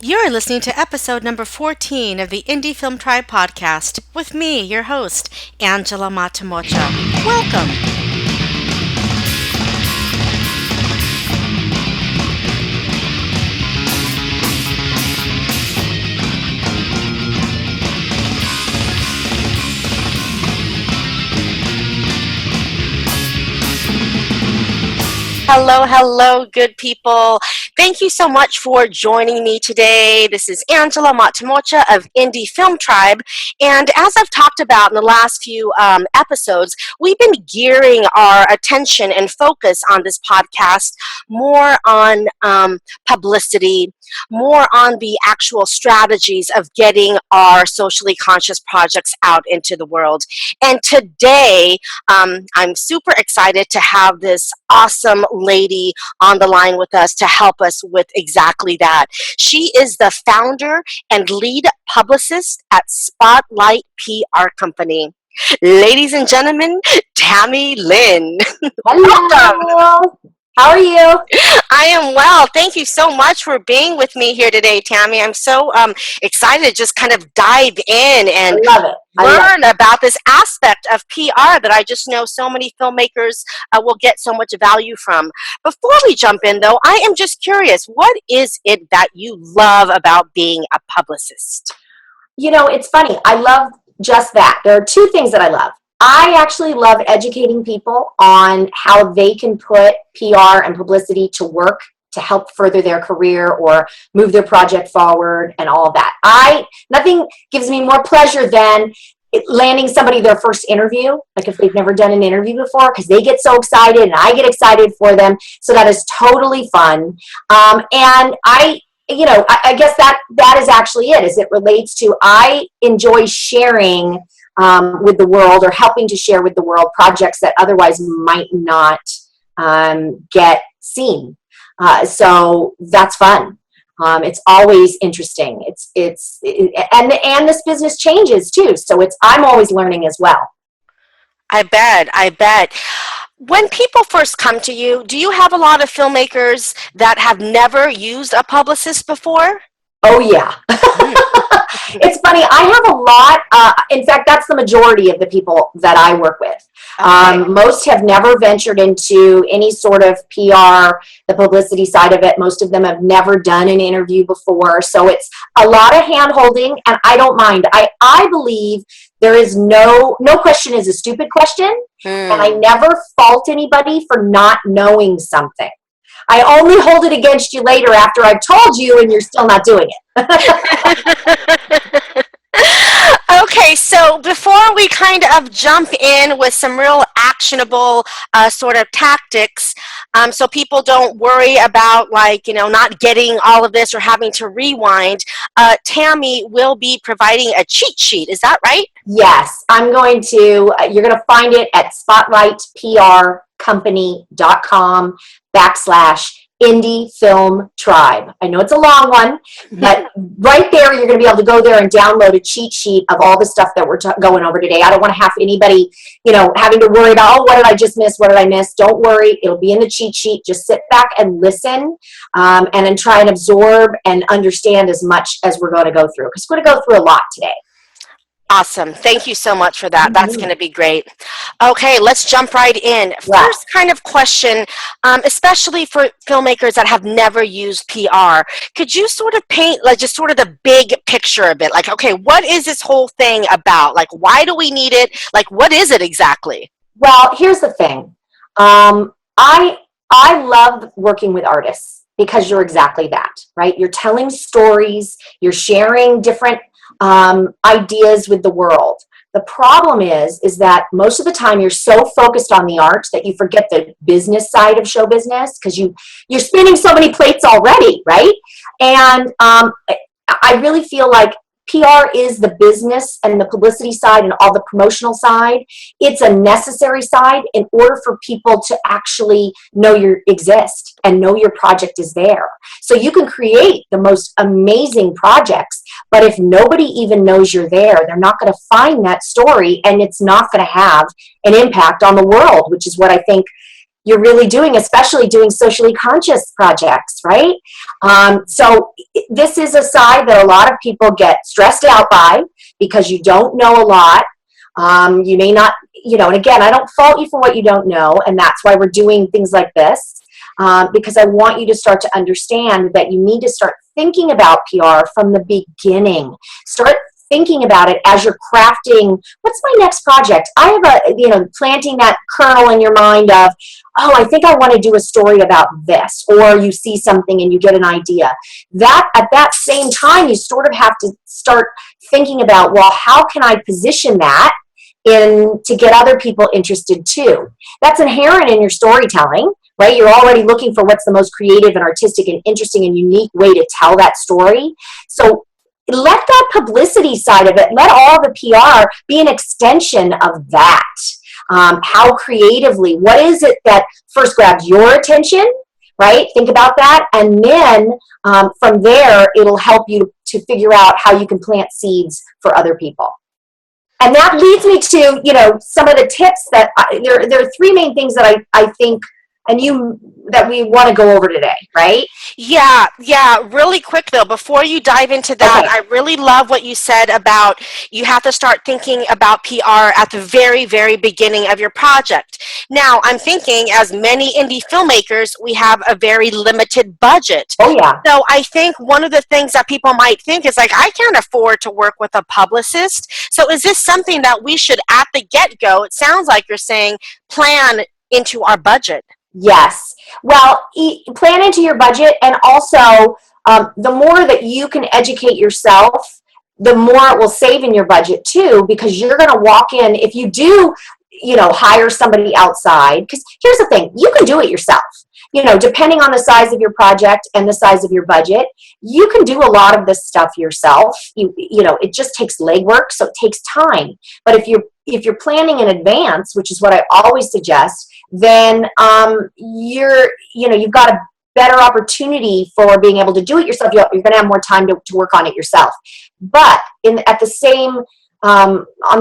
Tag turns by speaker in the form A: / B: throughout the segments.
A: You're listening to episode number 14 of the Indie Film Tribe podcast with me, your host, Angela Matamocha. Welcome. Hello, good people. Thank you so much for joining me today. This is Angela Matamocha of Indie Film Tribe. And as I've talked about in the last few episodes, we've been gearing our attention and focus on this podcast more on publicity, more on the actual strategies of getting our socially conscious projects out into the world. And today, I'm super excited to have this awesome lady on the line with us to help us with exactly that. She is the founder and lead publicist at Spotlight PR Company. Ladies and gentlemen, Tammy Lynn.
B: Hello. How are you?
A: I am well. Thank you so much for being with me here today, Tammy. I'm so excited to just kind of dive in and learn about this aspect of PR that I just know so many filmmakers will get so much value from. Before we jump in, though, I am just curious, what is it that you love about being a publicist?
B: You know, it's funny. I love just that. There are two things that I love. I actually love educating people on how they can put PR and publicity to work to help further their career or move their project forward and all of that. Nothing gives me more pleasure than landing somebody their first interview, like if they've never done an interview before, because they get so excited and I get excited for them. So that is totally fun. And I guess that is actually it, as it relates to, I enjoy sharing with the world, or helping to share with the world, projects that otherwise might not get seen. So that's fun. It's always interesting. And this business changes too. So I'm always learning as well.
A: I bet. When people first come to you, do you have a lot of filmmakers that have never used a publicist before?
B: Oh, yeah. It's funny. I have a lot. In fact, that's the majority of the people that I work with. Okay. Most have never ventured into any sort of PR, the publicity side of it. Most of them have never done an interview before. So it's a lot of hand-holding, and I don't mind. I believe there is no question is a stupid question, and I never fault anybody for not knowing something. I only hold it against you later after I've told you and you're still not doing it.
A: Okay, so before we kind of jump in with some real actionable sort of tactics, so people don't worry about not getting all of this or having to rewind, Tammy will be providing a cheat sheet. Is that right?
B: Yes, you're going to find it at spotlightprcompany.com/Indie Film Tribe. I know it's a long one, but right there you're going to be able to go there and download a cheat sheet of all the stuff that we're going over today. I don't want to have anybody, having to worry about, what did I just miss? What did I miss? Don't worry. It'll be in the cheat sheet. Just sit back and listen, and then try and absorb and understand as much as we're going to go through, because we're going to go through a lot today.
A: Awesome. Thank you so much for that. That's going to be great. Okay, let's jump right in. First kind of question, especially for filmmakers that have never used PR, could you sort of paint just sort of the big picture of it? Like, okay, what is this whole thing about? Like, why do we need it? Like, what is it exactly?
B: Well, here's the thing. I love working with artists because you're exactly that, right? You're telling stories, you're sharing different ideas with the world. The problem is that most of the time you're so focused on the art that you forget the business side of show business, because you're spinning so many plates already, right? And I really feel like PR is the business and the publicity side and all the promotional side. It's a necessary side in order for people to actually know you exist and know your project is there. So you can create the most amazing projects, but if nobody even knows you're there, they're not going to find that story, and it's not going to have an impact on the world, which is what I think you're really doing, especially doing socially conscious projects, right? So this is a side that a lot of people get stressed out by because you don't know a lot. You may not, and again, I don't fault you for what you don't know, and that's why we're doing things like this, because I want you to start to understand that you need to start thinking about PR from the beginning. Start thinking about it as you're crafting, what's my next project? I have planting that kernel in your mind of, oh, I think I want to do a story about this, or you see something and you get an idea. That at that same time, you sort of have to start thinking about, well, how can I position that to get other people interested too? That's inherent in your storytelling, right? You're already looking for what's the most creative and artistic and interesting and unique way to tell that story. So let that publicity side of it, let all the PR be an extension of that. How creatively, what is it that first grabs your attention, right? Think about that. And then from there, it'll help you to figure out how you can plant seeds for other people. And that leads me to, some of the tips that there are three main things that I think that we want to go over today, right?
A: Yeah. Really quick though, before you dive into that, okay. I really love what you said about you have to start thinking about PR at the very, very beginning of your project. Now, I'm thinking, as many indie filmmakers, we have a very limited budget.
B: Oh, yeah.
A: So I think one of the things that people might think is like, I can't afford to work with a publicist. So is this something that we should, at the get-go, it sounds like you're saying, plan into our budget?
B: Yes. Well, plan into your budget, and also the more that you can educate yourself, the more it will save in your budget too, because you're going to walk in, if you do, hire somebody outside, because here's the thing, you can do it yourself. Depending on the size of your project and the size of your budget, you can do a lot of this stuff yourself. It just takes legwork, so it takes time. But if you're planning in advance, which is what I always suggest, then you've got a better opportunity for being able to do it yourself. You're going to have more time to work on it yourself. But on the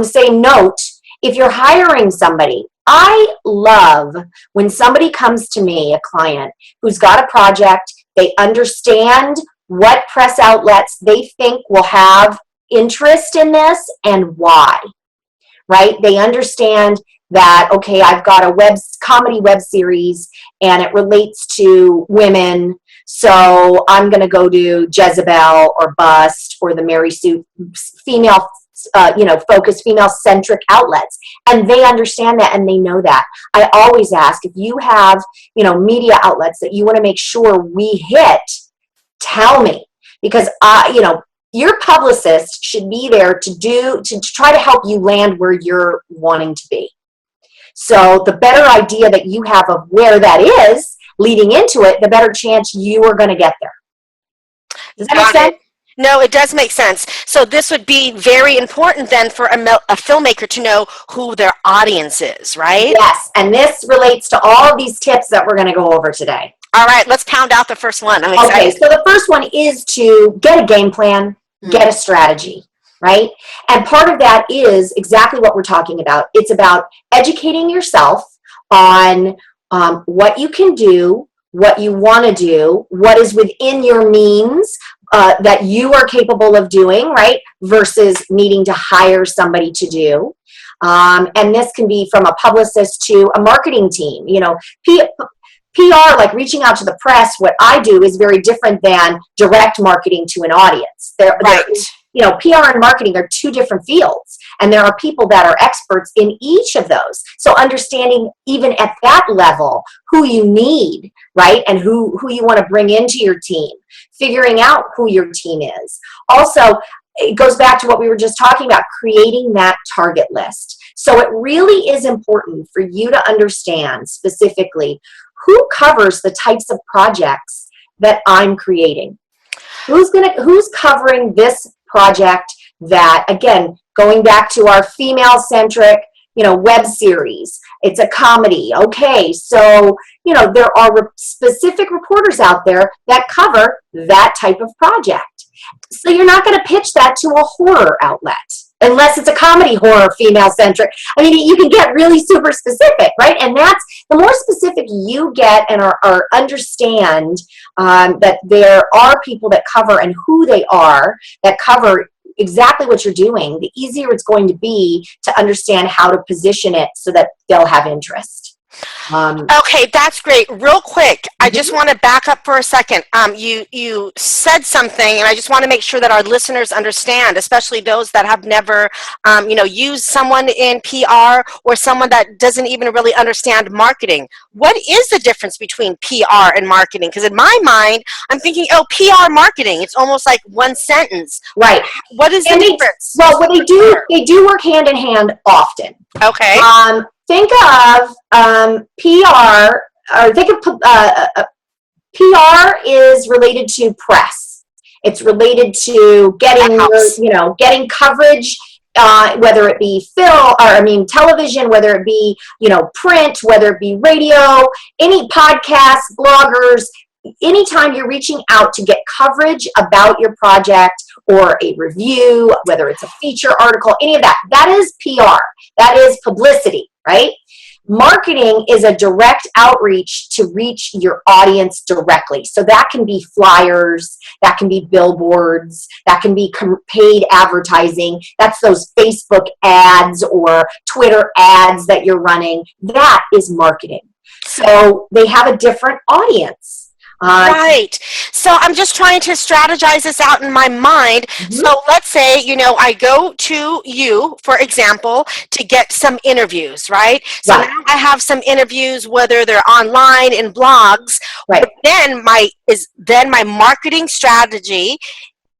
B: same note, if you're hiring somebody, I love when somebody comes to me, a client who's got a project, they understand what press outlets they think will have interest in this and why, right? They understand that, okay, I've got a comedy web series and it relates to women, so I'm going to go to Jezebel or Bust or the Mary Sue female focused, female-centric outlets. And they understand that and they know that. I always ask, if you have, media outlets that you want to make sure we hit, tell me. Because, your publicist should be there to try to help you land where you're wanting to be. So the better idea that you have of where that is leading into it, the better chance you are going to get there. Does that make sense?
A: No, it does make sense. So this would be very important then for a filmmaker to know who their audience is, right?
B: Yes, and this relates to all of these tips that we're going to go over today.
A: All right, let's pound out the first one. I'm excited.
B: Okay, so the first one is to get a game plan, get a strategy, right? And part of that is exactly what we're talking about. It's about educating yourself on what you can do, what you want to do, what is within your means, that you are capable of doing, right, versus needing to hire somebody to do. And this can be from a publicist to a marketing team. PR, like reaching out to the press, what I do is very different than direct marketing to an audience.
A: Right.
B: PR and marketing are two different fields, and there are people that are experts in each of those. So understanding even at that level who you need, right, and who you want to bring into your team, figuring out who your team is. Also, it goes back to what we were just talking about, creating that target list. So it really is important for you to understand specifically who covers the types of projects that I'm creating. Who's covering this project that, again, going back to our female-centric, web series. It's a comedy. Okay, so, there are specific reporters out there that cover that type of project. So you're not going to pitch that to a horror outlet, unless it's a comedy horror female centric. I mean, you can get really super specific, right? And that's the more specific you get and are understand that there are people that cover and who they are that cover exactly what you're doing, the easier it's going to be to understand how to position it so that they'll have interest.
A: Okay, that's great. Real quick, I just want to back up for a second. You said something, and I just want to make sure that our listeners understand, especially those that have never, used someone in PR or someone that doesn't even really understand marketing. What is the difference between PR and marketing? Because in my mind, I'm thinking, oh, PR marketing. It's almost like one sentence.
B: Right.
A: What is the difference?
B: Well, what they do work hand in hand often.
A: Okay.
B: Think of PR, or think of PR is related to press. It's related to getting coverage, whether it be television, whether it be, print, whether it be radio, any podcasts, bloggers. Anytime you're reaching out to get coverage about your project or a review, whether it's a feature article, any of that, that is PR. That is publicity, right? Marketing is a direct outreach to reach your audience directly. So that can be flyers, that can be billboards, that can be paid advertising. That's those Facebook ads or Twitter ads that you're running. That is marketing. So they have a different audience.
A: Right. So I'm just trying to strategize this out in my mind. So let's say, I go to you, for example, to get some interviews, right? So now I have some interviews, whether they're online in blogs, but then my marketing strategy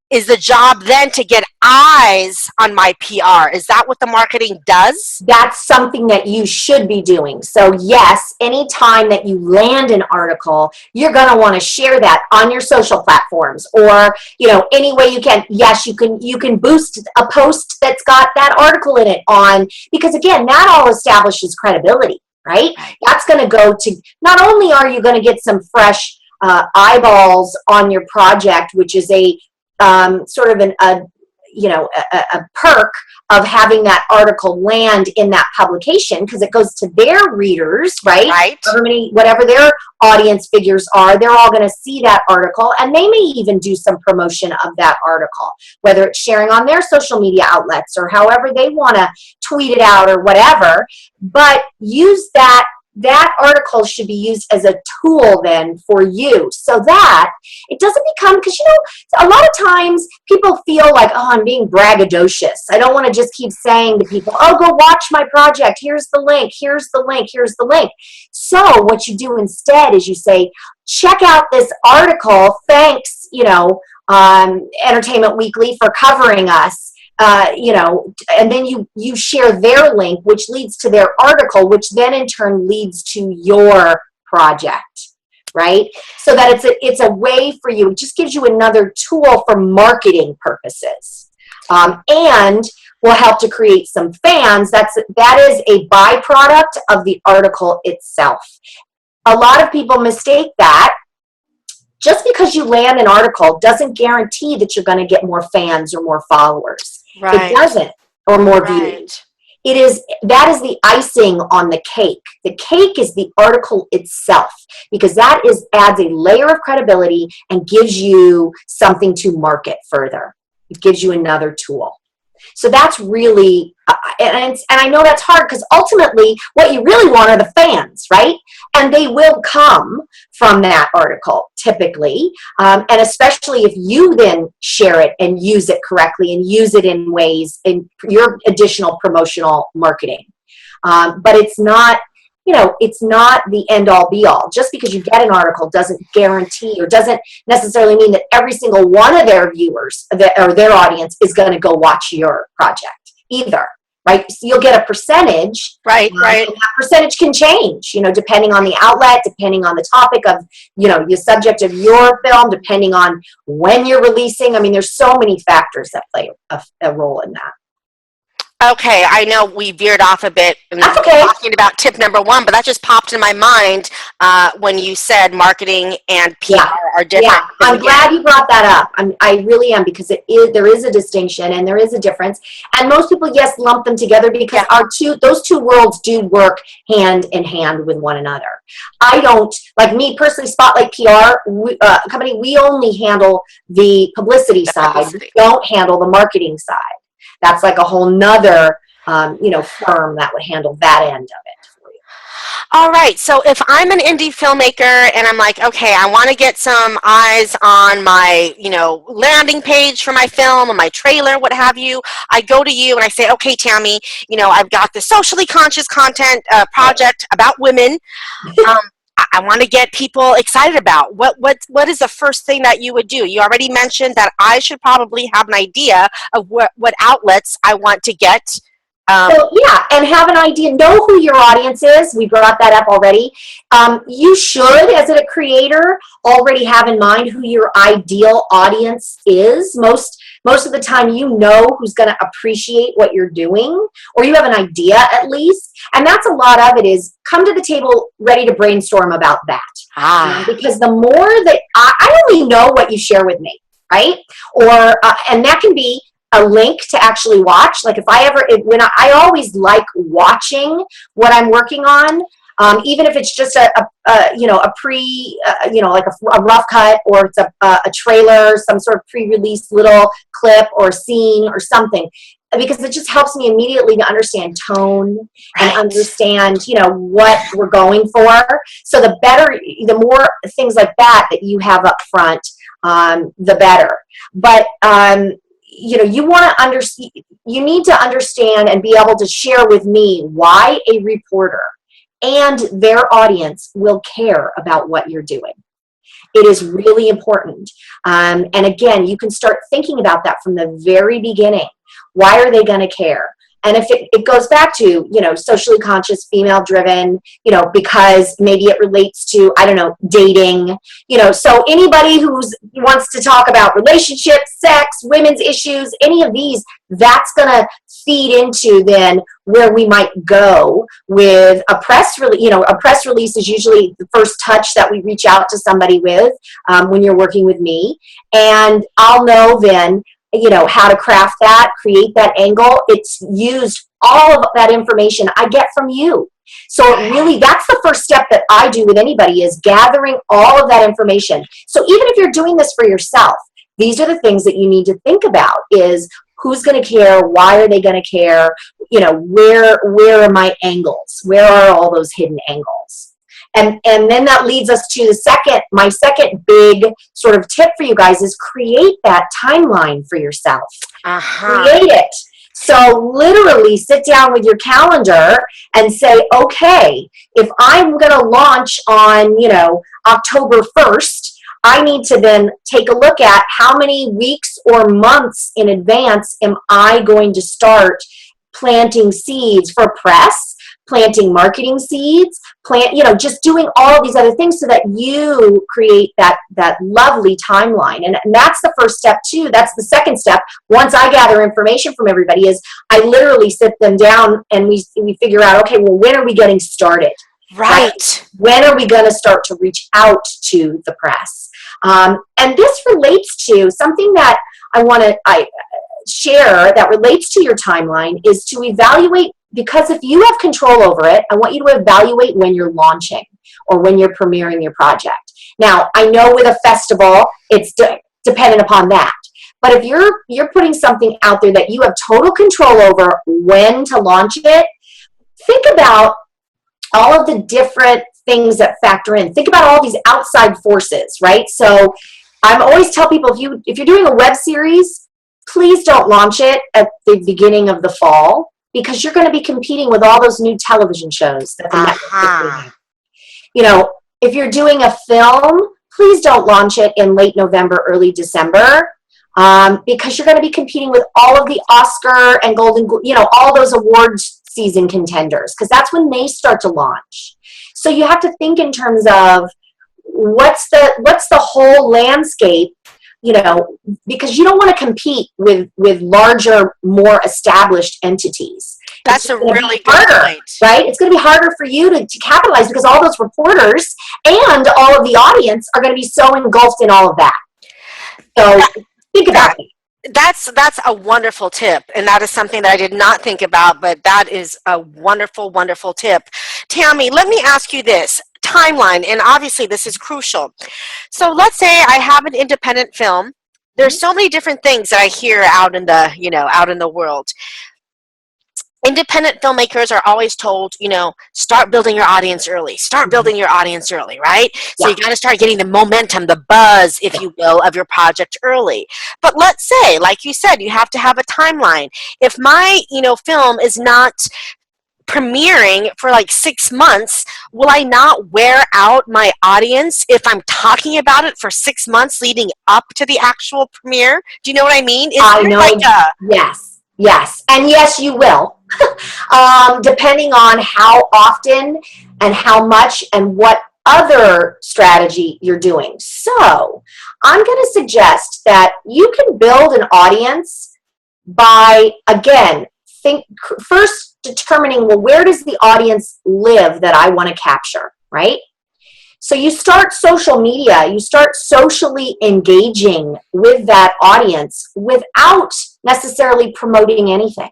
A: is the job then to get eyes on my PR. Is that what the marketing does?
B: That's something that you should be doing. So yes, anytime that you land an article, you're going to want to share that on your social platforms or, any way you can. Yes, you can boost a post that's got that article in it because again, that all establishes credibility, right? That's going to go to, not only are you going to get some fresh eyeballs on your project, which is a sort of a perk of having that article land in that publication because it goes to their readers, right? Whatever their audience figures are, they're all going to see that article, and they may even do some promotion of that article, whether it's sharing on their social media outlets or however they want to tweet it out or whatever. But use that article should be used as a tool then for you so that it doesn't become, because a lot of times people feel like, oh, I'm being braggadocious. I don't want to just keep saying to people, oh, go watch my project. Here's the link. Here's the link. Here's the link. So what you do instead is you say, check out this article. Thanks, Entertainment Weekly for covering us. And then you share their link, which leads to their article, which then in turn leads to your project, right? So that it's a way for you. It just gives you another tool for marketing purposes, and will help to create some fans. That is a byproduct of the article itself. A lot of people mistake that. Just because you land an article doesn't guarantee that you're going to get more fans or more followers. It doesn't, or more views. That is the icing on the cake. The cake is the article itself, because that adds a layer of credibility and gives you something to market further. It gives you another tool. So that's really, and I know that's hard because ultimately what you really want are the fans, right? And they will come from that article typically, and especially if you then share it and use it correctly and use it in ways in your additional promotional marketing. But it's not, it's not the end all be all. Just because you get an article doesn't guarantee or doesn't necessarily mean that every single one of their viewers or their audience is going to go watch your project either, right? So you'll get a percentage.
A: Right.
B: And that percentage can change, depending on the outlet, depending on the topic of, the subject of your film, depending on when you're releasing. I mean, there's so many factors that play a role in that.
A: Okay, I know we veered off a bit and
B: That's okay.
A: talking about tip number one, but that just popped in my mind when you said marketing and
B: Yeah.
A: PR are different.
B: Yeah.
A: Because
B: I'm
A: again,
B: glad you brought that up. I really am, because there is a distinction and there is a difference. And most people, yes, lump them together because
A: yeah,
B: those two worlds do work hand in hand with one another. I don't, like me personally, Spotlight PR company, we only handle the publicity
A: the
B: side. We
A: publicity.
B: don't handle the marketing side. That's like a whole nother, firm that would handle that end of it for you.
A: All right, so if I'm an indie filmmaker and I'm like, okay, I want to get some eyes on my, landing page for my film or my trailer, what have you, I go to you and I say, okay, Tammy, I've got the socially conscious content project about women. Um, I want to get people excited about. What is the first thing that you would do? You already mentioned that I should probably have an idea of what outlets I want to get.
B: So yeah, and have an idea, know who your audience is. We brought that up already. You should, as a creator, already have in mind who your ideal audience is. Most of the time, you know who's going to appreciate what you're doing, or you have an idea at least. And that's a lot of it, is come to the table ready to brainstorm about that. Because the more that I only know what you share with me, right? And that can be a link to actually watch. Like when I always like watching what I'm working on, even if it's just a rough cut, or it's a trailer, some sort of pre-release little clip or scene or something, because it just helps me immediately to understand tone and understand, what we're going for. So the more things like that you have up front, the better. But you need to understand and be able to share with me why a reporter and their audience will care about what you're doing. It is really important. And again, you can start thinking about that from the very beginning. Why are they going to care? And if it goes back to, socially conscious, female driven, because maybe it relates to, I don't know, dating, so anybody who wants to talk about relationships, sex, women's issues, any of these, that's going to feed into then where we might go with a press release. A press release is usually the first touch that we reach out to somebody with when you're working with me. And I'll know then, how to craft that, create that angle. It's used, all of that information I get from you. So really, that's the first step that I do with anybody, is gathering all of that information. So even if you're doing this for yourself, these are the things that you need to think about, is who's going to care? Why are they going to care? Where are my angles? Where are all those hidden angles? And then that leads us to my second big sort of tip for you guys, is create that timeline for yourself. Create it. So literally sit down with your calendar and say, okay, if I'm going to launch on, October 1st, I need to then take a look at how many weeks or months in advance am I going to start planting seeds for press, planting marketing seeds, just doing all of these other things, so that you create that lovely timeline. And that's the first step too. That's the second step. Once I gather information from everybody, is I literally sit them down and we figure out, okay, well, when are we getting started?
A: Right.
B: When are we going to start to reach out to the press? And this relates to something that I share that relates to your timeline, is to evaluate, because if you have control over it, I want you to evaluate when you're launching or when you're premiering your project. Now, I know with a festival, it's dependent upon that. But if you're putting something out there that you have total control over when to launch it, think about all of the different things that factor in. Think about all these outside forces, right? So I always tell people, if you're doing a web series, please don't launch it at the beginning of the fall, because you're going to be competing with all those new television shows that the network is doing. If you're doing a film, please don't launch it in late November, early December, because you're going to be competing with all of the Oscar and Golden, all those awards season contenders, because that's when they start to launch. So you have to think in terms of what's the whole landscape, because you don't want to compete with larger, more established entities.
A: That's a really good
B: harder,
A: point.
B: right? It's going to be harder for you to capitalize because all those reporters and all of the audience are going to be so engulfed in all of that. So think about it.
A: That's a wonderful tip, and that is something that I did not think about, but that is a wonderful, wonderful tip. Tammy, let me ask you this. Timeline, and obviously this is crucial. So let's say I have an independent film. There's so many different things that I hear out in the world. Independent filmmakers are always told, start building your audience early. Start building your audience early, right? So you got to start getting the momentum, the buzz, if you will, of your project early. But let's say, like you said, you have to have a timeline. If my, film is not premiering for like 6 months, will I not wear out my audience if I'm talking about it for 6 months leading up to the actual premiere? Do you know what I mean?
B: I know. Yes. And yes, you will. Depending on how often and how much and what other strategy you're doing. So I'm going to suggest that you can build an audience by, again, first determining, well, where does the audience live that I want to capture, right? So you start social media, you start socially engaging with that audience without necessarily promoting anything.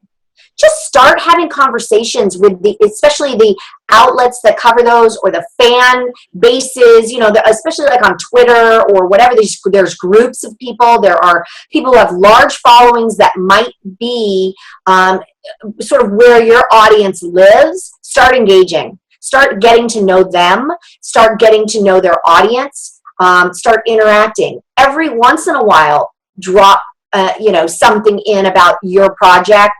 B: Just start having conversations with especially the outlets that cover those, or the fan bases, especially like on Twitter or whatever. There's groups of people. There are people who have large followings that might be sort of where your audience lives. Start engaging. Start getting to know them. Start getting to know their audience. Start interacting. Every once in a while, drop something in about your project.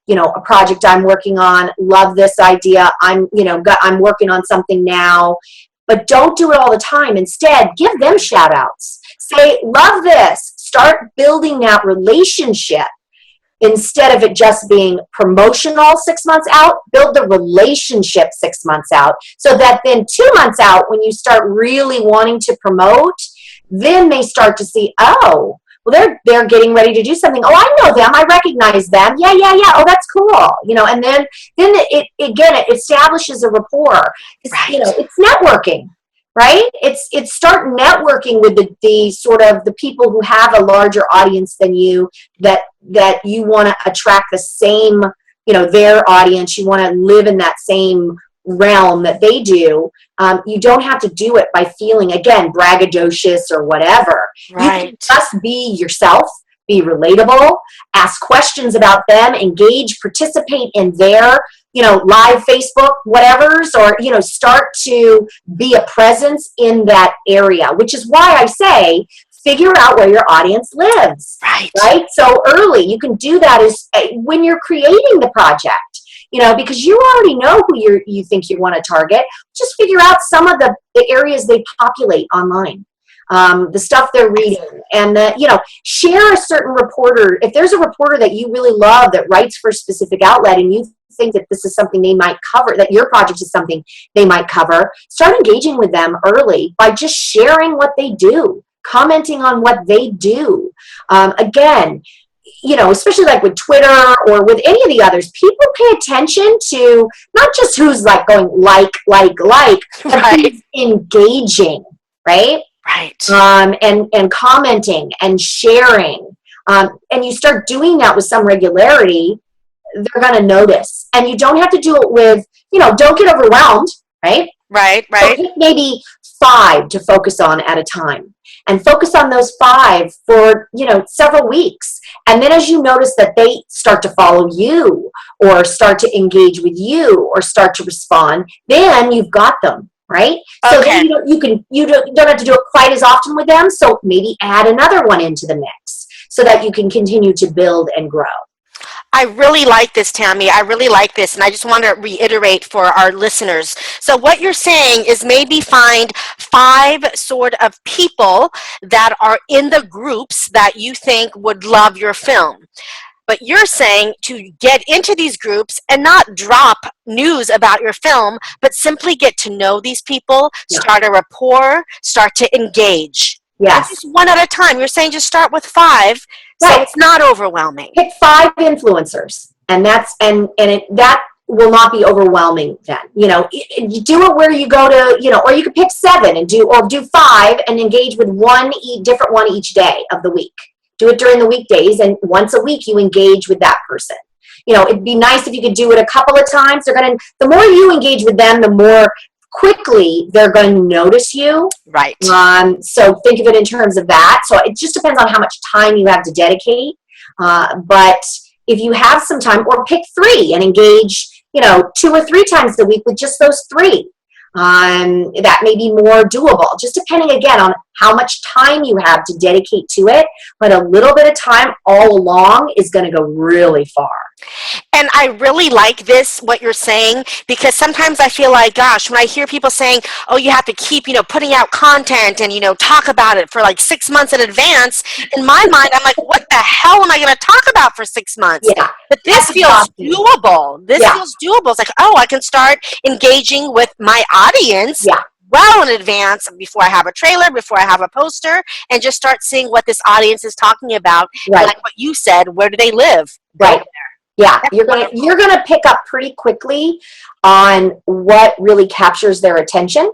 B: A project I'm working on. Love this idea. I'm working on something now. But don't do it all the time. Instead, give them shout outs. Say, love this. Start building that relationship. Instead of it just being promotional 6 months out, build the relationship 6 months out, so that then 2 months out, when you start really wanting to promote, then they start to see, oh, well, they're getting ready to do something. Oh, I know them. I recognize them. Yeah. Oh, that's cool. And then it establishes a rapport.
A: Right.
B: It's networking. Right? It's start networking with the sort of the people who have a larger audience than you, that you want to attract the same, their audience. You want to live in that same realm that they do. You don't have to do it by feeling, again, braggadocious or whatever.
A: Right.
B: You can just be yourself, be relatable, ask questions about them, engage, participate in their live Facebook whatevers, or start to be a presence in that area, which is why I say figure out where your audience lives. Right? So early, you can do that is when you're creating the project, because you already know who you think you want to target. Just figure out some of the areas they populate online. The stuff they're reading, and share a certain reporter. If there's a reporter that you really love that writes for a specific outlet, and you think that this is something they might cover, that your project is something they might cover, start engaging with them early by just sharing what they do, commenting on what they do. Again, especially like with Twitter or with any of the others, people pay attention to not just who's like going like, but who's engaging, right?
A: Right.
B: And commenting and sharing. And you start doing that with some regularity, they're going to notice. And you don't have to do it with, don't get overwhelmed, right?
A: Right.
B: So pick maybe 5 to focus on at a time. And focus on those 5 for, several weeks. And then as you notice that they start to follow you, or start to engage with you, or start to respond, then you've got them. Right? So then you don't have to do it quite as often with them. So maybe add another one into the mix so that you can continue to build and grow.
A: I really like this, Tammy. I really like this. And I just want to reiterate for our listeners. So what you're saying is maybe find 5 sort of people that are in the groups that you think would love your film. But you're saying to get into these groups and not drop news about your film, but simply get to know these people, start a rapport, start to engage. And
B: Yes.
A: just one at a time. You're saying just start with 5, so
B: Right.
A: it's not overwhelming.
B: Pick 5 influencers, and that's that will not be overwhelming then. You know, you do it where you go to, you know, or you could pick 7 and do 5 and engage with different one each day of the week. Do it during the weekdays, and once a week you engage with that person. You know, it'd be nice if you could do it a couple of times. The more you engage with them, the more quickly they're going to notice you.
A: Right.
B: So think of it in terms of that. So it just depends on how much time you have to dedicate. But if you have some time, or pick 3 and engage, you know, 2 or 3 times a week with just those 3. That may be more doable, just depending again on how much time you have to dedicate to it. But a little bit of time all along is going to go really far.
A: And I really like this, what you're saying, because sometimes I feel like, gosh, when I hear people saying, oh, you have to keep, you know, putting out content and, you know, talk about it for like 6 months in advance, in my mind, I'm like, what the hell am I going to talk about for 6 months?
B: Yeah.
A: But this feels doable. This feels doable. It's like, oh, I can start engaging with my audience well in advance, before I have a trailer, before I have a poster, and just start seeing what this audience is talking about.
B: Right.
A: Like what you said, where do they live?
B: Right. Yeah, you're gonna pick up pretty quickly on what really captures their attention.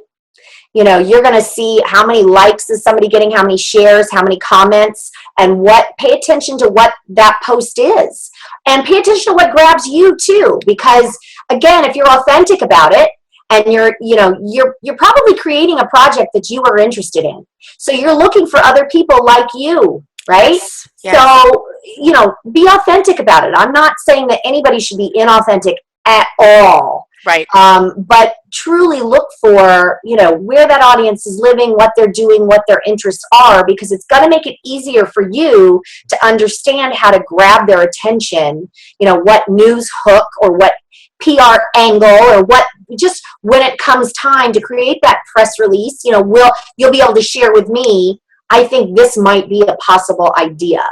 B: You know, you're gonna see how many likes is somebody getting, how many shares, how many comments, and pay attention to what that post is. And pay attention to what grabs you too, because again, if you're authentic about it, and you're probably creating a project that you are interested in. So you're looking for other people like you, right?
A: Yes. Yes.
B: So, you know, be authentic about it. I'm not saying that anybody should be inauthentic at all.
A: Right.
B: But truly look for, you know, where that audience is living, what they're doing, what their interests are, because it's going to make it easier for you to understand how to grab their attention, you know, what news hook or what PR angle or what, just when it comes time to create that press release, you know, you'll be able to share with me, I think this might be a possible idea.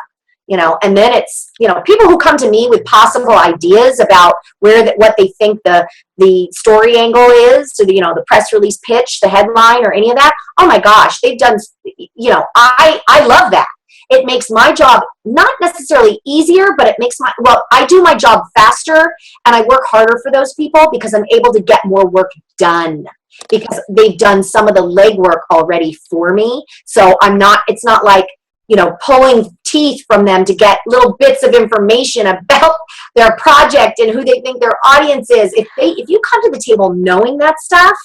B: You know, and then it's, you know, people who come to me with possible ideas about what they think the story angle is, so you know, the press release pitch, the headline, or any of that. Oh my gosh, they've done, you know, I love that. It makes my job not necessarily easier, but it makes I do my job faster, and I work harder for those people because I'm able to get more work done, because they've done some of the legwork already for me. So it's not like, you know, pulling teeth from them to get little bits of information about their project and who they think their audience is. If you come to the table knowing that stuff,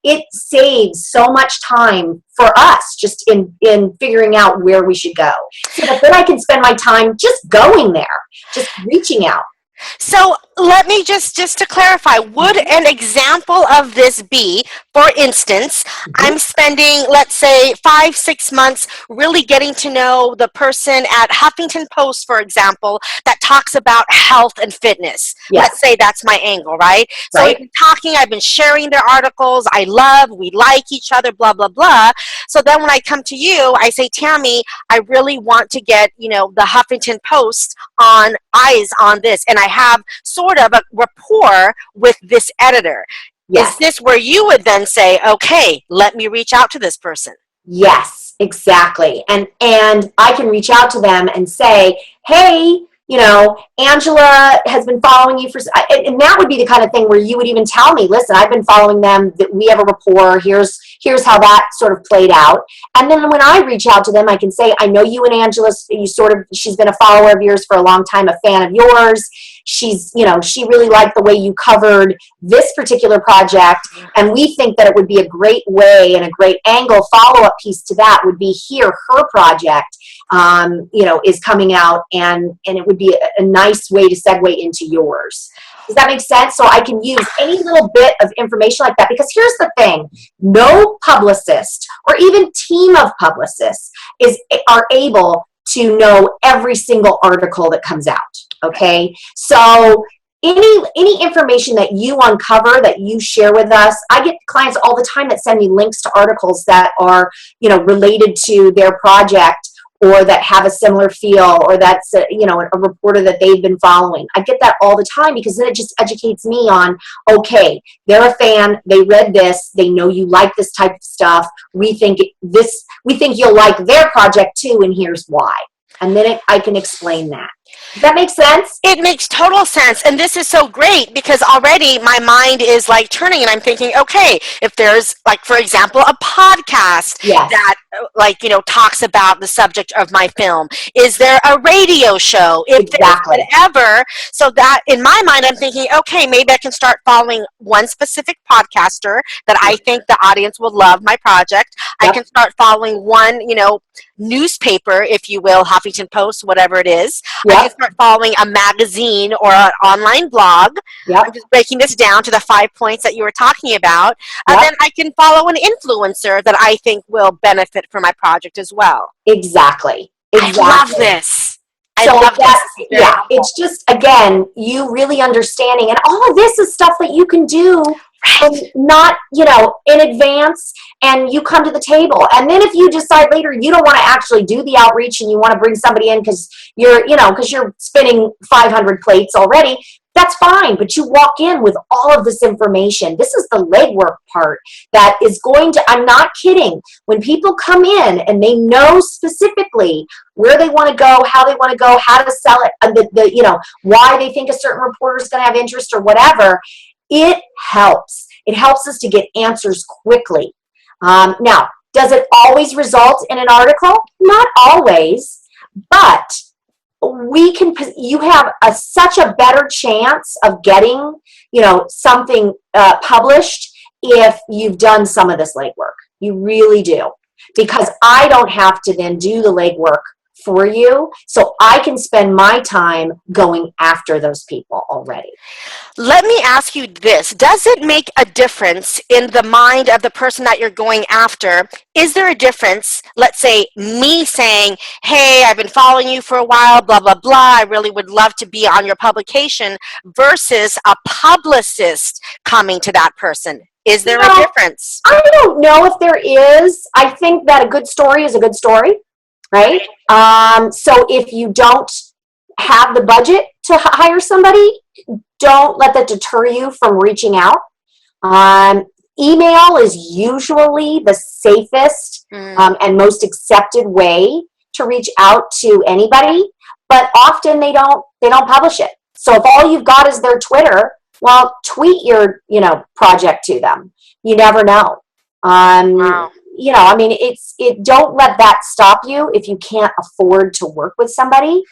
B: it saves so much time for us just in figuring out where we should go. So that then I can spend my time just going there, just reaching out.
A: So let me just to clarify, would an example of this be, for instance, I'm spending, let's say, 5-6 months really getting to know the person at Huffington Post, for example, that talks about health and fitness.
B: Yes.
A: Let's say that's my angle, right? So we've been talking, I've been sharing their articles, we like each other, blah, blah, blah. So then when I come to you, I say, Tammy, I really want to get, you know, the Huffington Post eyes on this, and I have sort of a rapport with this editor. Yes. Is this where you would then say, okay, let me reach out to this person?
B: Yes, exactly. And I can reach out to them and say, hey, you know, Angela has been following you and that would be the kind of thing where you would even tell me, listen, I've been following them, that we have a rapport, here's how that sort of played out. And then when I reach out to them, I can say, I know you and Angela, she's been a follower of yours for a long time, a fan of yours. She's, you know, she really liked the way you covered this particular project, and we think that it would be a great way and a great angle follow-up piece to that would be her project, you know, is coming out, and it would be a nice way to segue into yours. Does that make sense? So I can use any little bit of information like that, because here's the thing, no publicist or even team of publicists are able to know every single article that comes out. Okay, so any information that you uncover, that you share with us, I get clients all the time that send me links to articles that are, you know, related to their project, or that have a similar feel, or that's a reporter that they've been following. I get that all the time because then it just educates me on, okay, they're a fan, they read this, they know you like this type of stuff. We think you'll like their project too, and here's why. And then I can explain that. Does that make sense?
A: It makes total sense. And this is so great because already my mind is like turning and I'm thinking, okay, if there's like, for example, a podcast that like, talks about the subject of my film, is there a radio show? If there's whatever. So that in my mind, I'm thinking, okay, maybe I can start following one specific podcaster that I think the audience will love my project. I can start following one, newspaper, if you will, Huffington Post, whatever it is. I can start following a magazine or an online blog. I'm just breaking this down to the 5 points that you were talking about. And then I can follow an influencer that I think will benefit from my project as well.
B: Exactly.
A: I love this.
B: It's just, again, you really understanding, and all of this is stuff that you can do not, in advance, and you come to the table. And then if you decide later you don't want to actually do the outreach and you want to bring somebody in because you're spinning 500 plates already, that's fine. But you walk in with all of this information. This is the legwork part that is going to, I'm not kidding. When people come in and they know specifically where they want to go, how they want to go, how to sell it, and why they think a certain reporter is going to have interest or whatever, it helps. It helps us to get answers quickly. Now, does it always result in an article? Not always, but you have such a better chance of getting, something published if you've done some of this legwork. You really do, because I don't have to then do the legwork for you, so I can spend my time going after those people already.
A: Let me ask you this. Does it make a difference in the mind of the person that you're going after? Is there a difference, let's say me saying, hey, I've been following you for a while, blah, blah, blah, I really would love to be on your publication, versus a publicist coming to that person? Is there a difference?
B: I don't know if there is. I think that a good story is a good story. Right? So if you don't have the budget to hire somebody, don't let that deter you from reaching out. Email is usually the safest and most accepted way to reach out to anybody, but often they don't publish it. So if all you've got is their Twitter, well, tweet your project to them. You never know.
A: Wow.
B: Don't let that stop you if you can't afford to work with somebody,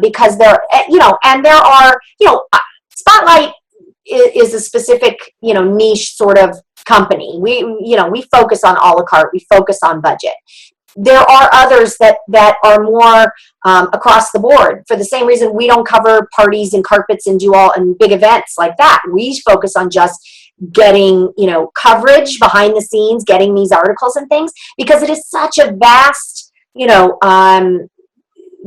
B: because and there are, Spotlight is a specific, niche sort of company. We focus on a la carte, we focus on budget. There are others that are more across the board. For the same reason, we don't cover parties and carpets and do all and big events like that. We focus on just getting coverage behind the scenes, getting these articles and things, because it is such a vast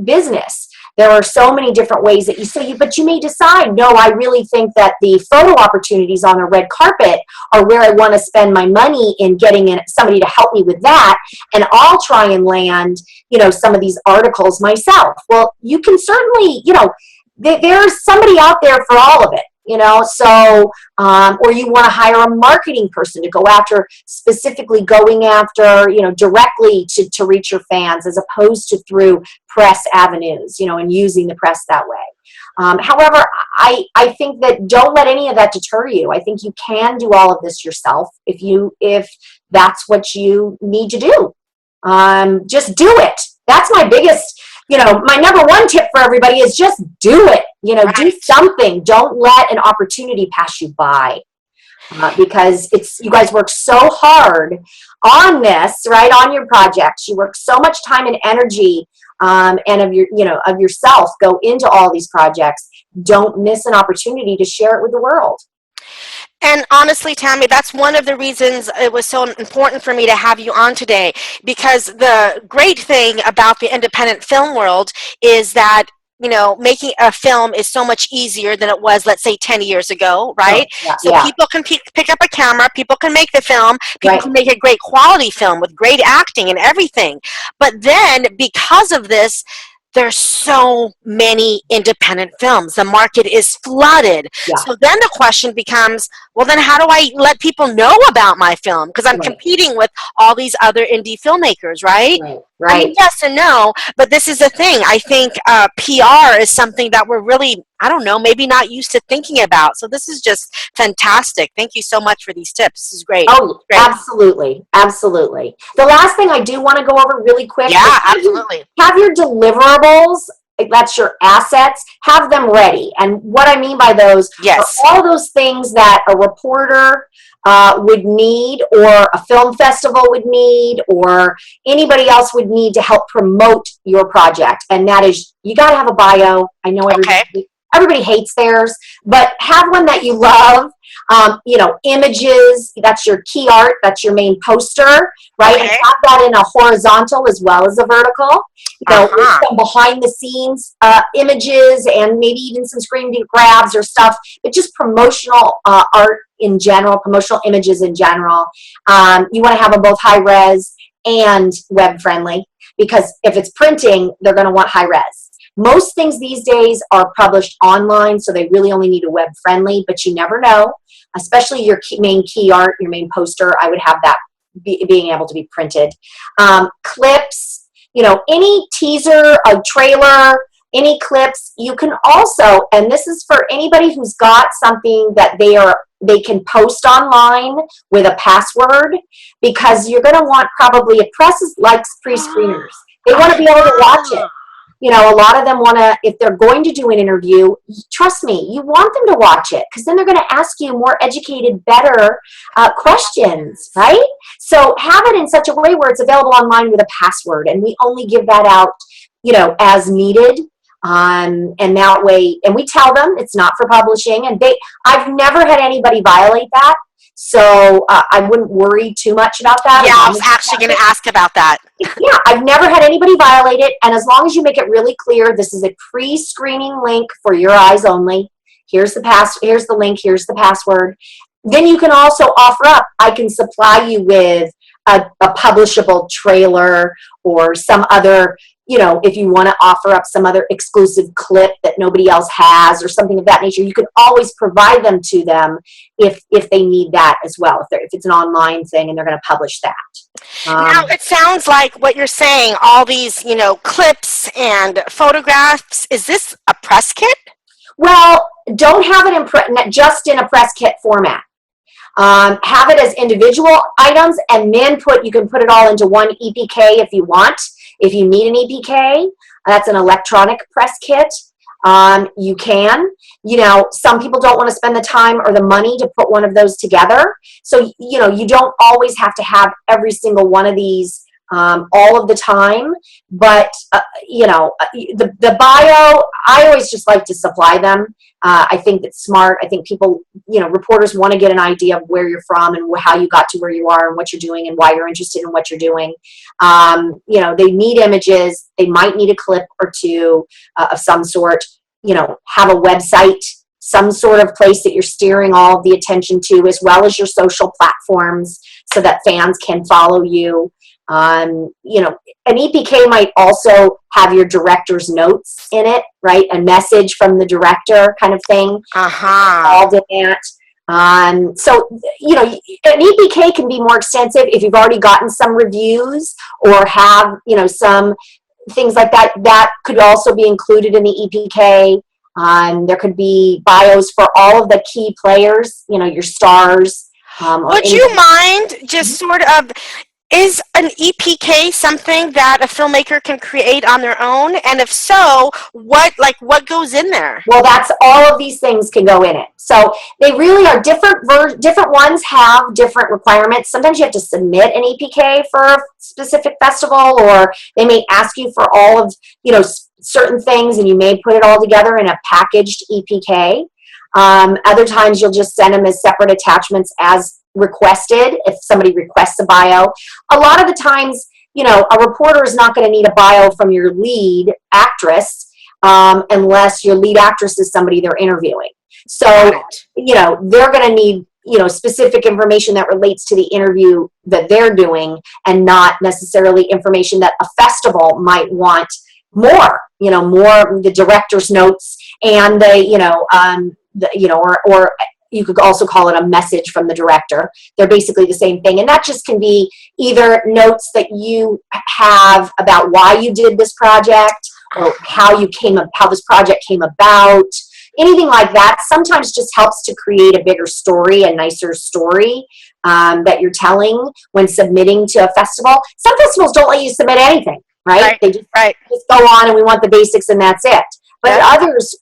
B: business. There are so many different ways that but you may decide, no, I really think that the photo opportunities on the red carpet are where I want to spend my money in getting in somebody to help me with that, and I'll try and land some of these articles myself. Well, you can certainly, there's somebody out there for all of it. Or you want to hire a marketing person to go after, specifically going after, directly to reach your fans, as opposed to through press avenues, and using the press that way. However, I think that don't let any of that deter you. I think you can do all of this yourself if that's what you need to do. Just do it. That's my biggest, my number one tip for everybody is just do it. Do something. Don't let an opportunity pass you by, because you guys work so hard on this, right? On your projects, you work so much time and energy, and of yourself go into all these projects. Don't miss an opportunity to share it with the world.
A: And honestly, Tammy, that's one of the reasons it was so important for me to have you on today, because the great thing about the independent film world is that making a film is so much easier than it was, let's say, 10 years ago, right?
B: Oh, yeah,
A: So
B: yeah,
A: people can pick up a camera, people can make the film, people
B: right,
A: can make a great quality film with great acting and everything. But then, because of this, there's so many independent films. The market is flooded.
B: yeah,
A: So then the question becomes, well, then how do I let people know about my film? Because I'm
B: right,
A: competing with all these other indie filmmakers, right?
B: right,
A: I mean,
B: right.
A: yes and no, but this is the thing. I think PR is something that we're really, I don't know, maybe not used to thinking about. So this is just fantastic. Thank you so much for these tips. This is great.
B: Oh,
A: Great.
B: absolutely, absolutely. The last thing I do want to go over really quick is
A: Yeah, absolutely.
B: have your deliverables, that's your assets, have them ready. And what I mean by those are
A: Yes.
B: all those things that a reporter would need, or a film festival would need, or anybody else would need to help promote your project. And that is, you got to have a bio. I know
A: Okay.
B: everybody hates theirs, but have one that you love. Images, that's your key art, that's your main poster, right? And
A: Okay.
B: have that in a horizontal as well as a vertical, with
A: Uh-huh.
B: some behind the scenes images, and maybe even some screen grabs or stuff, but just promotional art in general, promotional images in general. You want to have them both high res and web friendly, because if it's printing, they're going to want high res. Most things these days are published online, so they really only need a web friendly, but you never know, especially your main key art, your main poster. I would have that being able to be printed. Clips, any teaser, a trailer, any clips. You can also, and this is for anybody who's got something that they can post online with a password, because you're going to want, probably, a press likes pre-screeners. They want to be able to watch it. A lot of them want to, if they're going to do an interview, trust me, you want them to watch it, because then they're going to ask you more educated, better questions, right? So have it in such a way where it's available online with a password, and we only give that out, as needed. And that way, and we tell them it's not for publishing, and I've never had anybody violate that. So I wouldn't worry too much about that.
A: Yeah, I was actually going to ask about that.
B: Yeah, I've never had anybody violate it. And as long as you make it really clear, this is a pre-screening link for your eyes only. Here's the link, here's the password. Then you can also offer up, I can supply you with a publishable trailer, or some other, if you want to offer up some other exclusive clip that nobody else has, or something of that nature. You can always provide them to them if they need that as well, if it's an online thing and they're going to publish that.
A: Now, it sounds like what you're saying, all these, clips and photographs, is this a press kit?
B: Well, don't have it just in a press kit format. Have it as individual items, and then you can put it all into one EPK if you want. If you need an EPK, that's an electronic press kit. You can. Some people don't want to spend the time or the money to put one of those together. So, you don't always have to have every single one of these all of the time. But, the bio, I always just like to supply them. I think that's smart. I think people, reporters want to get an idea of where you're from, and how you got to where you are, and what you're doing, and why you're interested in what you're doing. They need images. They might need a clip or two of some sort. Have a website, some sort of place that you're steering all of the attention to, as well as your social platforms, so that fans can follow you. An EPK might also have your director's notes in it, right? A message from the director, kind of thing.
A: Uh-huh.
B: Involved in that. So, an EPK can be more extensive if you've already gotten some reviews, or have, some things like that. That could also be included in the EPK. There could be bios for all of the key players, your stars.
A: Would you mind just sort of, is an EPK something that a filmmaker can create on their own? And if so, what goes in there?
B: Well, that's all of these things can go in it. So they really are different. Different ones have different requirements. Sometimes you have to submit an EPK for a specific festival, or they may ask you for all of, certain things, and you may put it all together in a packaged EPK. Other times you'll just send them as separate attachments as requested, if somebody requests a bio. A lot of the times, a reporter is not going to need a bio from your lead actress. unless your lead actress is somebody they're interviewing. So, they're going to need, specific information that relates to the interview that they're doing, and not necessarily information that a festival might want more, more the director's notes and or you could also call it a message from the director. They're basically the same thing. And that just can be either notes that you have about why you did this project, or how this project came about, anything like that. Sometimes just helps to create a bigger story, a nicer story that you're telling when submitting to a festival. Some festivals don't let you submit anything, right? They just go on and we want the basics and that's it. But others,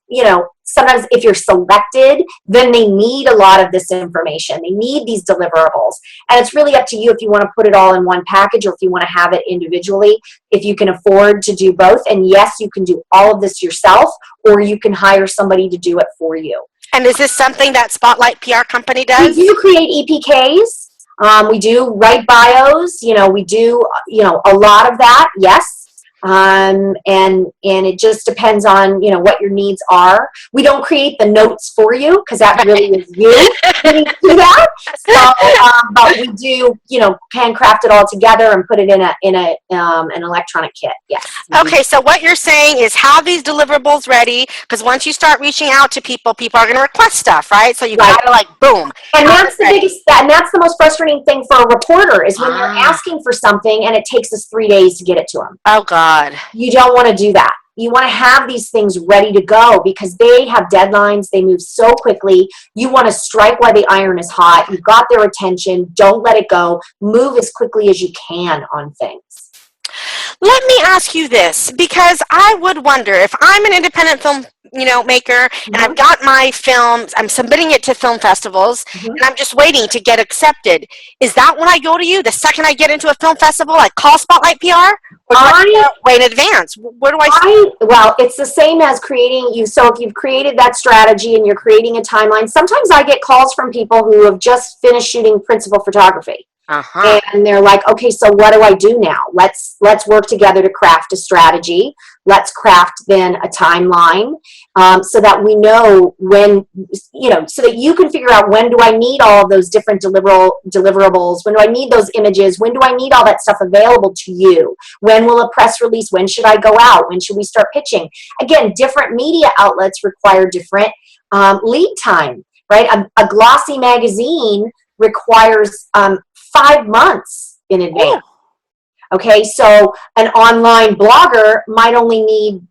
B: sometimes if you're selected, then they need a lot of this information. They need these deliverables. And it's really up to you if you want to put it all in one package or if you want to have it individually, if you can afford to do both. And yes, you can do all of this yourself, or you can hire somebody to do it for you.
A: And is this something that Spotlight PR company does?
B: We do create EPKs. We do write bios. We do, a lot of that, yes. And it just depends on, what your needs are. We don't create the notes for you, because that really is you who needs to do that. So, but we do, handcraft it all together and put it in an electronic kit. Yes.
A: Okay, so what you're saying is have these deliverables ready, because once you start reaching out to people, people are going to request stuff, right? So you gotta boom.
B: And that's the biggest, and that's the most frustrating thing for a reporter is when they're asking for something and it takes us 3 days to get it to them.
A: Oh God.
B: You don't want to do that. You want to have these things ready to go because they have deadlines. They move so quickly. You want to strike while the iron is hot. You've got their attention. Don't let it go. Move as quickly as you can on things.
A: Let me ask you this, because I would wonder if I'm an independent film, maker, and I've got my films, I'm submitting it to film festivals, and I'm just waiting to get accepted. Is that when I go to you? The second I get into a film festival, I call Spotlight PR? Or do I wait in advance? Where do I
B: well, it's the same as creating you. So if you've created that strategy and you're creating a timeline, sometimes I get calls from people who have just finished shooting principal photography. And they're like, okay, so what do I do now? Let's work together to craft a strategy. Let's craft then a timeline so that we know when, so that you can figure out when do I need all of those different deliverables? When do I need those images? When do I need all that stuff available to you? When will a press release? When should I go out? When should we start pitching? Again, different media outlets require different lead time, right? A glossy magazine requires 5 months in advance. Okay, so an online blogger might only need,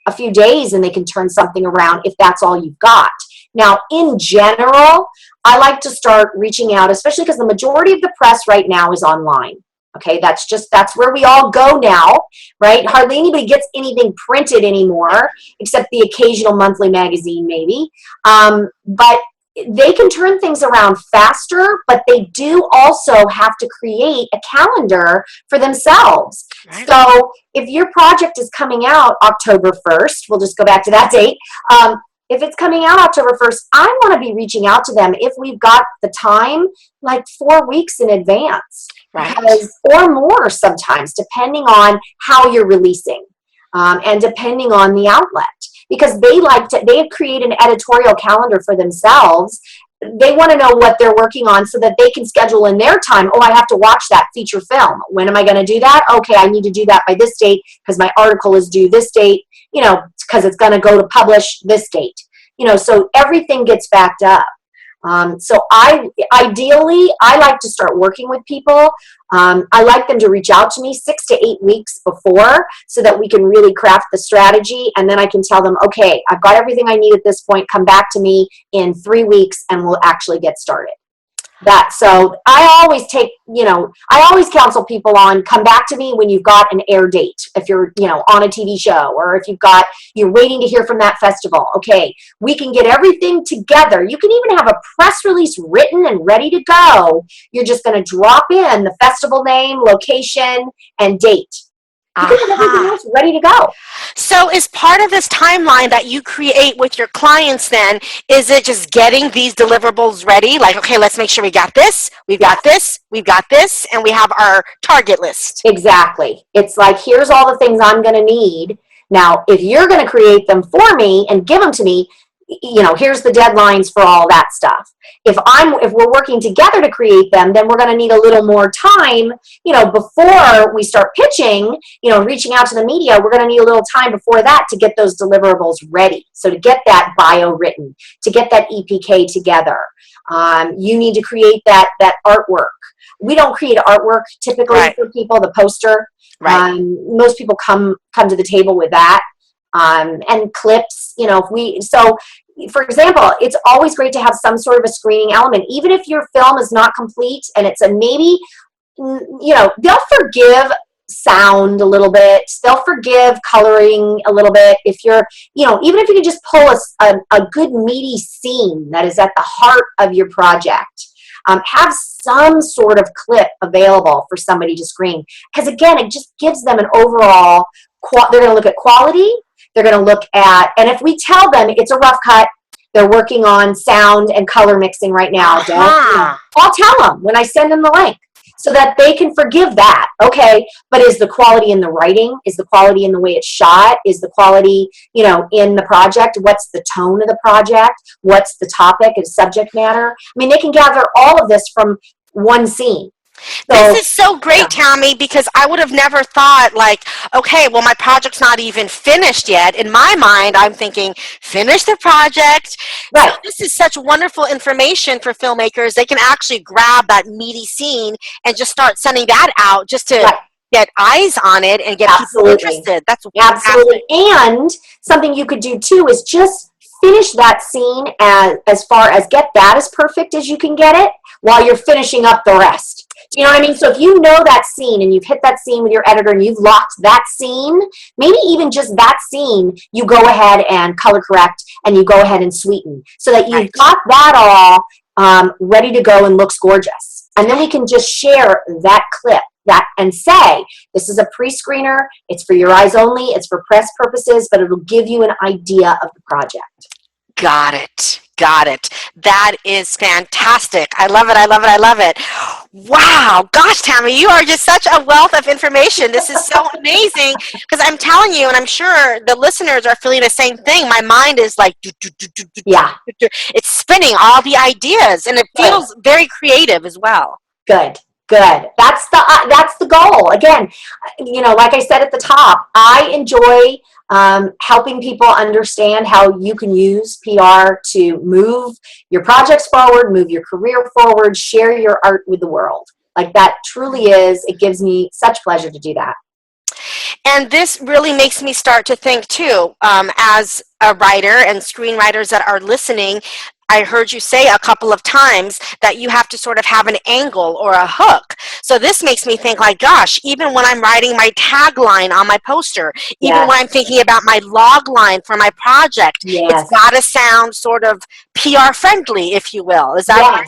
B: a few days and they can turn something around if that's all you've got. Now, in general, I like to start reaching out, especially because the majority of the press right now is online. Okay, that's where we all go now, right? Hardly anybody gets anything printed anymore, except the occasional monthly magazine maybe. But they can turn things around faster, but they do also have to create a calendar for themselves. Right. So if your project is coming out October 1st, we'll just go back to that date. If it's coming out October 1st, I want to be reaching out to them if we've got the time, like 4 weeks in advance. Right. Or more sometimes, depending on how you're releasing and depending on the outlet. Because they create an editorial calendar for themselves. They want to know what they're working on so that they can schedule in their time. Oh, I have to watch that feature film. When am I going to do that? Okay, I need to do that by this date because my article is due this date, because it's going to go to publish this date. So everything gets backed up. So ideally, I like to start working with people. I like them to reach out to me 6 to 8 weeks before so that we can really craft the strategy. And then I can tell them, okay, I've got everything I need at this point. Come back to me in 3 weeks and we'll actually get started. So I always counsel people on come back to me when you've got an air date. If you're, on a TV show or if you're waiting to hear from that festival. Okay, we can get everything together. You can even have a press release written and ready to go. You're just going to drop in the festival name, location, and date. You can have everything else ready to go.
A: So is part of this timeline that you create with your clients then, is it just getting these deliverables ready? Like, okay, let's make sure we got this, we've got this, we've got this, and we have our target list.
B: Exactly. It's like, here's all the things I'm going to need. Now, if you're going to create them for me and give them to me, here's the deadlines for all that stuff. If we're working together to create them, then we're going to need a little more time, before we start pitching, reaching out to the media. We're going to need a little time before that to get those deliverables ready. So to get that bio written, to get that EPK together, you need to create that artwork. We don't create artwork typically for people, the poster. Right. Most people come to the table with that. And clips, so for example, it's always great to have some sort of a screening element, even if your film is not complete and it's a maybe, they'll forgive sound a little bit, they'll forgive coloring a little bit. If you're, even if you can just pull a good meaty scene that is at the heart of your project, have some sort of clip available for somebody to screen. Because again, it just gives them an overall, they're going to look at quality. They're going to look at, and if we tell them it's a rough cut, they're working on sound and color mixing right now, I'll tell them when I send them the link so that they can forgive that. Okay, but is the quality in the writing? Is the quality in the way it's shot? Is the quality, in the project? What's the tone of the project? What's the topic and subject matter? I mean, they can gather all of this from one scene.
A: So, this is so great, Tammy, because I would have never thought, okay, well, my project's not even finished yet. In my mind, I'm thinking, finish the project. Right. So this is such wonderful information for filmmakers. They can actually grab that meaty scene and just start sending that out just to get eyes on it and get people interested. That's
B: absolutely. And something you could do, too, is just finish that scene as far as get that as perfect as you can get it while you're finishing up the rest. You know what I mean? So if you know that scene and you've hit that scene with your editor and you've locked that scene, maybe even just that scene, you go ahead and color correct and you go ahead and sweeten so that you've got that all ready to go and looks gorgeous. And then we can just share that clip and say, this is a pre-screener, it's for your eyes only, it's for press purposes, but it'll give you an idea of the project.
A: Got it. That is fantastic. I love it. Wow. Gosh, Tammy, you are just such a wealth of information. This is so amazing because I'm telling you, and I'm sure the listeners are feeling the same thing. My mind is like, it's spinning all the ideas, and it feels very creative as well.
B: Good. That's the goal. Again, like I said at the top, I enjoy helping people understand how you can use PR to move your projects forward, move your career forward, share your art with the world. Like that truly is, it gives me such pleasure to do that.
A: And this really makes me start to think too, as a writer and screenwriters that are listening, I heard you say a couple of times that you have to sort of have an angle or a hook. So this makes me think gosh, even when I'm writing my tagline on my poster, even when I'm thinking about my log line for my project, it's got to sound sort of PR friendly, if you will. Is that right?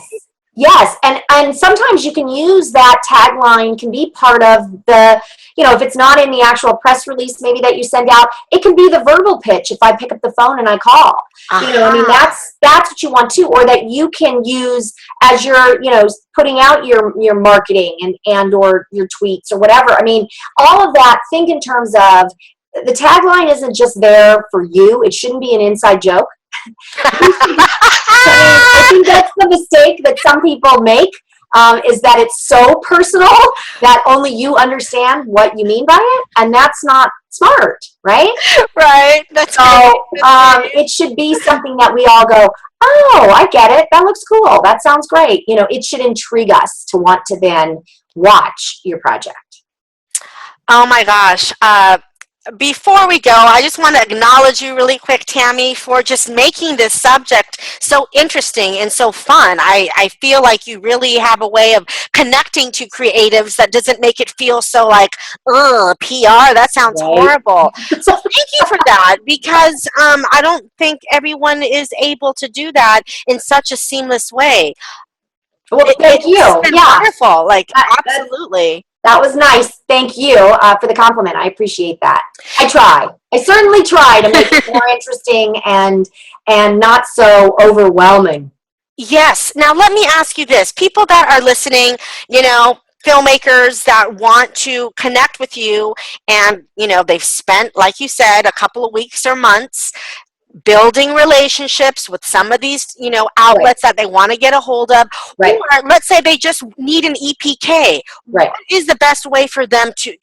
B: Yes, and sometimes you can use that tagline, can be part of the, if it's not in the actual press release maybe that you send out, it can be the verbal pitch if I pick up the phone and I call. I mean, that's what you want too, or that you can use as you're, putting out your marketing and or your tweets or whatever. I mean, all of that, think in terms of the tagline isn't just there for you. It shouldn't be an inside joke. I think that's the mistake that some people make, is that it's so personal that only you understand what you mean by it, and that's not smart, right?
A: Right. That's
B: so. It should be something that we all go, oh, I get it. That looks cool. That sounds great. It should intrigue us to want to then watch your project.
A: Oh my gosh. Before we go, I just want to acknowledge you really quick, Tammy, for just making this subject so interesting and so fun. I feel like you really have a way of connecting to creatives that doesn't make it feel so PR, that sounds horrible. So thank you for that, because I don't think everyone is able to do that in such a seamless way.
B: Well, thank you.
A: It's been wonderful. Absolutely.
B: That was nice. Thank you for the compliment. I appreciate that. I certainly try to make it more interesting and not so overwhelming.
A: Yes. Now, let me ask you this. People that are listening, filmmakers that want to connect with you, and they've spent, like you said, a couple of weeks or months building relationships with some of these outlets that they want to get a hold of, or let's say they just need an EPK. What is the best way for them to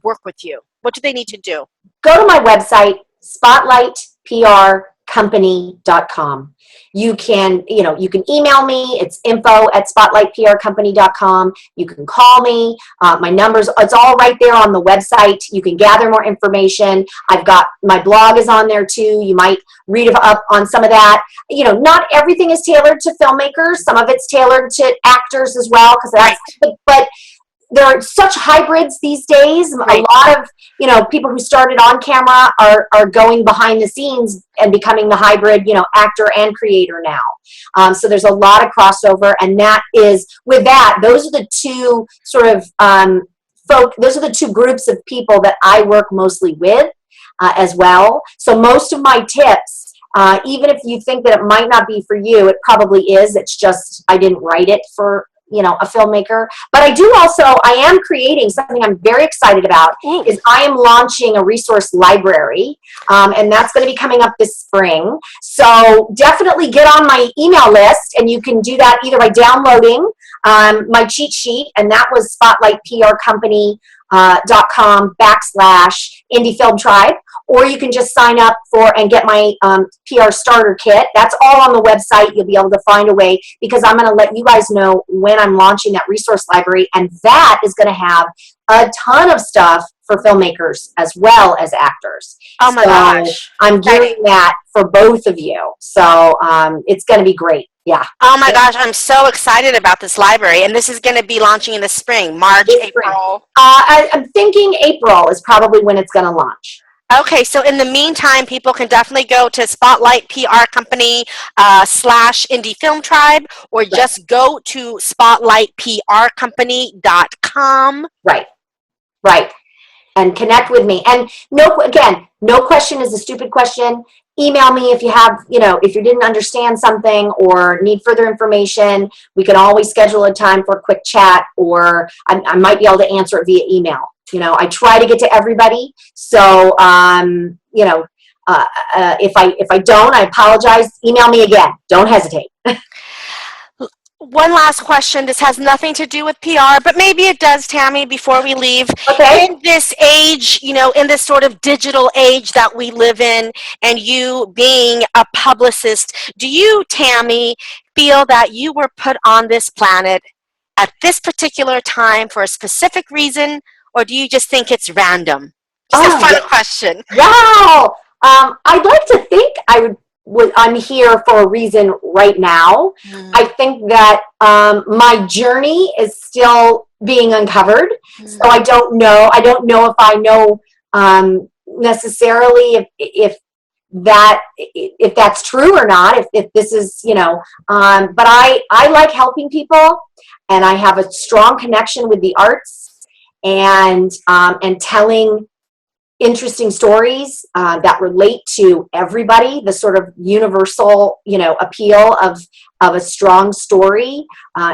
A: work with you? What do they need to do?
B: Go to my website, spotlightprcompany.com. You can email me. It's info@spotlightprcompany.com. You can call me. My numbers, it's all right there on the website. You can gather more information. I've got, my blog is on there too. You might read up on some of that. Not everything is tailored to filmmakers. Some of it's tailored to actors as well, but there are such hybrids these days. A lot of people who started on camera are going behind the scenes and becoming the hybrid actor and creator now. So there's a lot of crossover, and that is with that. Those are the two sort of those are the two groups of people that I work mostly with as well. So most of my tips, even if you think that it might not be for you, it probably is. It's just I didn't write it for a filmmaker. But I am creating something I'm very excited about. Is I am launching a resource library, and that's going to be coming up this spring. So definitely get on my email list, and you can do that either by downloading my cheat sheet, and that was spotlightprcompany.com/Indie Film Tribe, or you can just sign up for and get my PR starter kit. That's all on the website. You'll be able to find a way, because I'm going to let you guys know when I'm launching that resource library, and that is going to have a ton of stuff for filmmakers as well as actors.
A: Oh my gosh.
B: I'm gearing that for both of you. So it's going to be great. Yeah.
A: Oh my gosh, I'm so excited about this library. And this is going to be launching in the spring, March, April?
B: I'm thinking April is probably when it's going to launch.
A: Okay, so in the meantime, people can definitely go to Spotlight PR Company /Indie Film Tribe, or just go to spotlightprcompany.com.
B: Right. And connect with me. And no question is a stupid question. Email me if you have, if you didn't understand something or need further information. We can always schedule a time for a quick chat, or I might be able to answer it via email. I try to get to everybody. So, if I don't, I apologize. Email me again. Don't hesitate.
A: One last question. This has nothing to do with PR, but maybe it does, Tammy, before we leave.
B: Okay.
A: In this age, in this sort of digital age that we live in, and you being a publicist, do you, Tammy, feel that you were put on this planet at this particular time for a specific reason, or do you just think it's random? Just a fun question.
B: Wow. I'd like to think I'm here for a reason right now. I think that my journey is still being uncovered. So I don't know if I know necessarily if that's true or not, if this is, but I like helping people, and I have a strong connection with the arts, and telling interesting stories that relate to everybody. The sort of universal, appeal of a strong story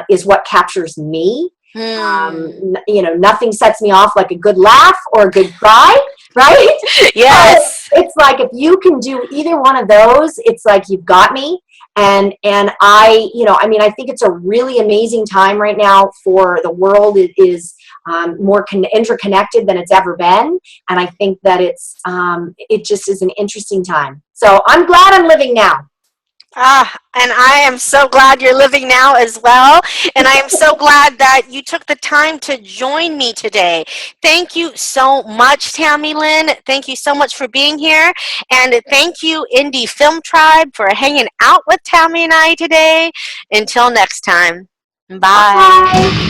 B: is what captures me. Nothing sets me off like a good laugh or a good cry, right?
A: Yes.
B: But it's like, if you can do either one of those, it's like you've got me. And I think it's a really amazing time right now for the world. It is more interconnected than it's ever been, and I think that it just is an interesting time. So I'm glad I'm living now.
A: And I am so glad you're living now as well. And I am so glad that you took the time to join me today. Thank you so much, Tammy Lynn. Thank you so much for being here. And thank you, Indie Film Tribe, for hanging out with Tammy and I today. Until next time. Bye.
B: Bye.